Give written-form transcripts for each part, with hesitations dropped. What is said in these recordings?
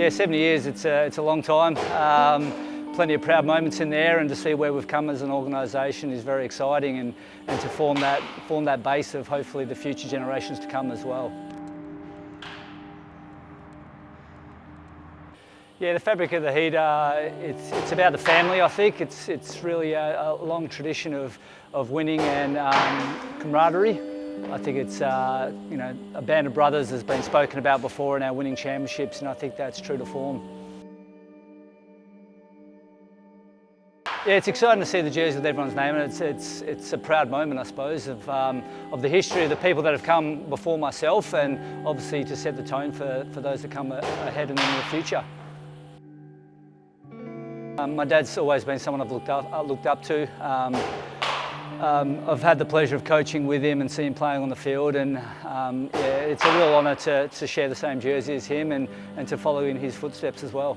Yeah, 70 years, it's a long time. Plenty of proud moments in there, and to see where we've come as an organisation is very exciting, and to form that base of hopefully the future generations to come as well. Yeah, the fabric of the Heat, it's about the family, I think. It's really a long tradition of winning and camaraderie. I think it's a band of brothers has been spoken about before in our winning championships, and I think that's true to form. Yeah, it's exciting to see the jersey with everyone's name, and it's a proud moment, I suppose, of the history of the people that have come before myself, and obviously to set the tone for those that come ahead and in the future. My dad's always been someone I've looked up to. I've had the pleasure of coaching with him and seeing him playing on the field, and yeah, it's a real honour to share the same jersey as him and to follow in his footsteps as well.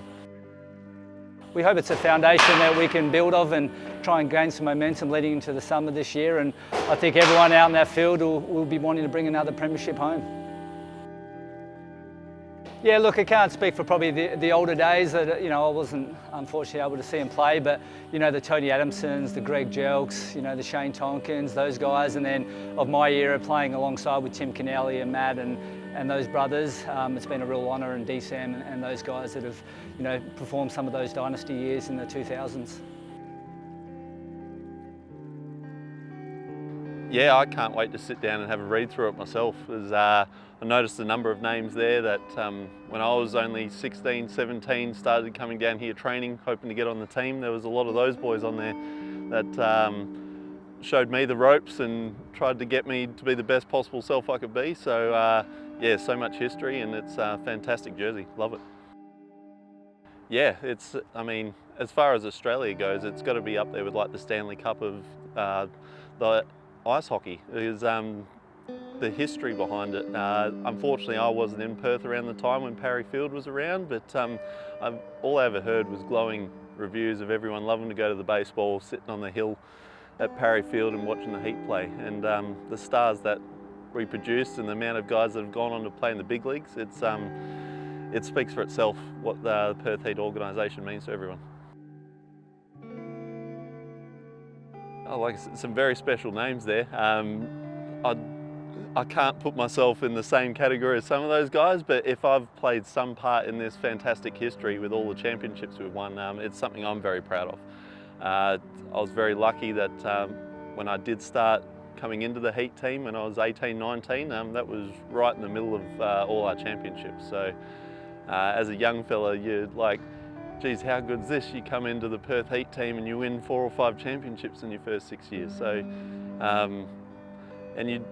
We hope it's a foundation that we can build off and try and gain some momentum leading into the summer this year, and I think everyone out in that field will be wanting to bring another premiership home. Yeah, look, I can't speak for probably the older days that, I wasn't unfortunately able to see him play, but, the Tony Adamsons, the Greg Jelks, the Shane Tonkins, those guys, and then of my era playing alongside with Tim Kennelly and Matt and those brothers, it's been a real honour, and D-Sam and those guys that have, performed some of those dynasty years in the 2000s. Yeah, I can't wait to sit down and have a read through it myself. I noticed a number of names there that when I was only 16, 17, started coming down here training, hoping to get on the team. There was a lot of those boys on there that showed me the ropes and tried to get me to be the best possible self I could be. So yeah, so much history, and it's a fantastic jersey, love it. Yeah, as far as Australia goes, it's got to be up there with like the Stanley Cup of the ice hockey. Is the history behind it. Unfortunately, I wasn't in Perth around the time when Parry Field was around, but all I ever heard was glowing reviews of everyone loving to go to the baseball, sitting on the hill at Parry Field and watching the Heat play. And the stars that we produced and the amount of guys that have gone on to play in the big leagues, it speaks for itself what the Perth Heat organisation means to everyone. Like some very special names there. I can't put myself in the same category as some of those guys, but if I've played some part in this fantastic history with all the championships we've won, it's something I'm very proud of. I was very lucky that when I did start coming into the Heat team when I was 18, 19, that was right in the middle of all our championships. So as a young fella, you're like, geez, how good's this? You come into the Perth Heat team and you win 4 or 5 championships in your first 6 years. So, and you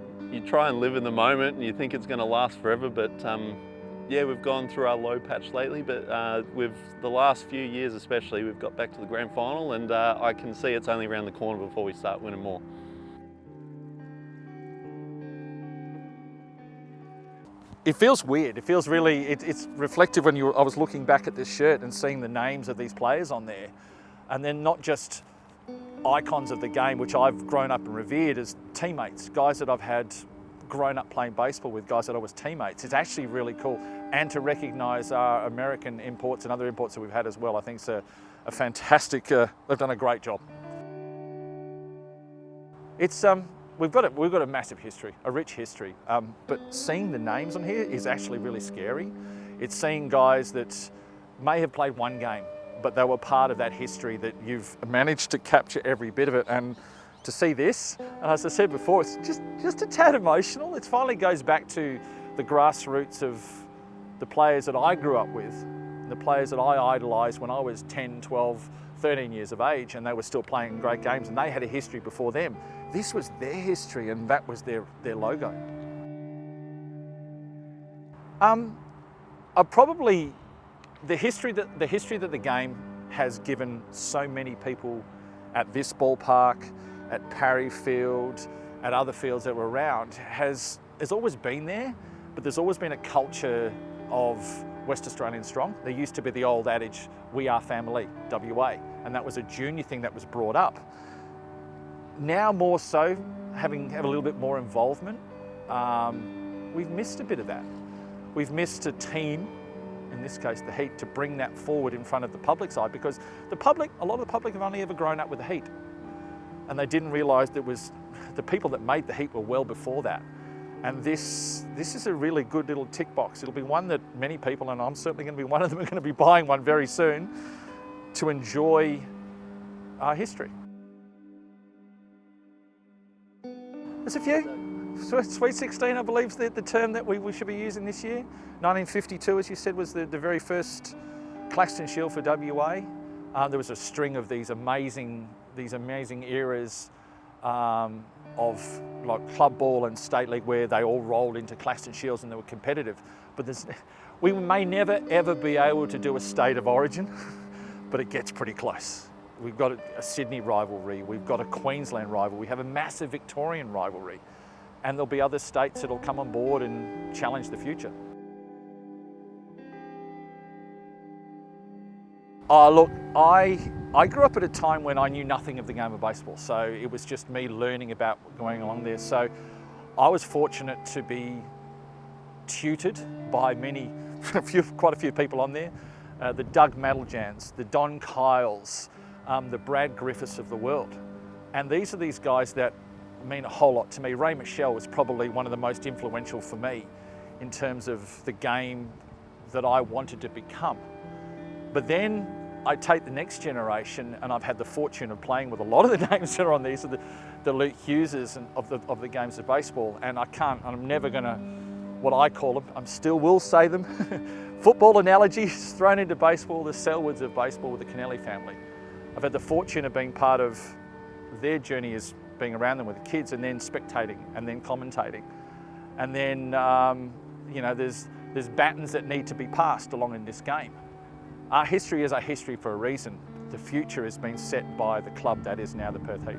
try and live in the moment and you think it's going to last forever, but yeah, we've gone through our low patch lately, but with the last few years especially, we've got back to the grand final, and I can see it's only around the corner before we start winning more. It feels weird. It feels really, it's reflective when I was looking back at this shirt and seeing the names of these players on there. And then not just icons of the game, which I've grown up and revered, as teammates, guys that I've had grown up playing baseball with, guys that I was teammates. It's actually really cool. And to recognise our American imports and other imports that we've had as well, I think it's a fantastic, they've done a great job. It's, We've got a massive history, a rich history, but seeing the names on here is actually really scary. It's seeing guys that may have played one game, but they were part of that history that you've managed to capture every bit of it. And to see this, and as I said before, it's just a tad emotional. It finally goes back to the grassroots of the players that I grew up with, the players that I idolised when I was 10, 12, 13 years of age, and they were still playing great games, and they had a history before them. This was their history, and that was their logo. Probably the history that the game has given so many people at this ballpark, at Parry Field, at other fields that were around, has always been there, but there's always been a culture of West Australian strong. There used to be the old adage, we are family, WA, and that was a junior thing that was brought up. Now more so, have a little bit more involvement, we've missed a bit of that. We've missed a team in this case the Heat, to bring that forward in front of the public's eye, because the public, a lot of the public have only ever grown up with the Heat, and they didn't realise that was the people that made the Heat were well before that. And this is a really good little tick box. It'll be one that many people, and I'm certainly going to be one of them, are going to be buying one very soon to enjoy our history. There's a few. Sweet 16, I believe, is the term that we should be using this year. 1952, as you said, was the very first Claxton Shield for WA. There was a string of these amazing eras of like club ball and state league where they all rolled into Claxton Shields and they were competitive. But we may never ever be able to do a state of origin, but it gets pretty close. We've got a Sydney rivalry, we've got a Queensland rivalry, we have a massive Victorian rivalry, and there'll be other states that'll come on board and challenge the future. Look, I grew up at a time when I knew nothing of the game of baseball, so it was just me learning about going along there. So I was fortunate to be tutored by quite a few people on there. The Doug Madeljans, the Don Kyles, the Brad Griffiths of the world. And these are these guys that mean a whole lot to me. Ray Michelle was probably one of the most influential for me in terms of the game that I wanted to become. But then I take the next generation, and I've had the fortune of playing with a lot of the names that are on these, the Luke Hugheses of the games of baseball, and I'm never gonna, what I call them, I still will say them, football analogies thrown into baseball, the Selwoods of baseball with the Kennelly family. I've had the fortune of being part of their journey as being around them with the kids, and then spectating, and then commentating. And then, you know, there's batons that need to be passed along in this game. Our history is our history for a reason. The future has been set by the club that is now the Perth Heat.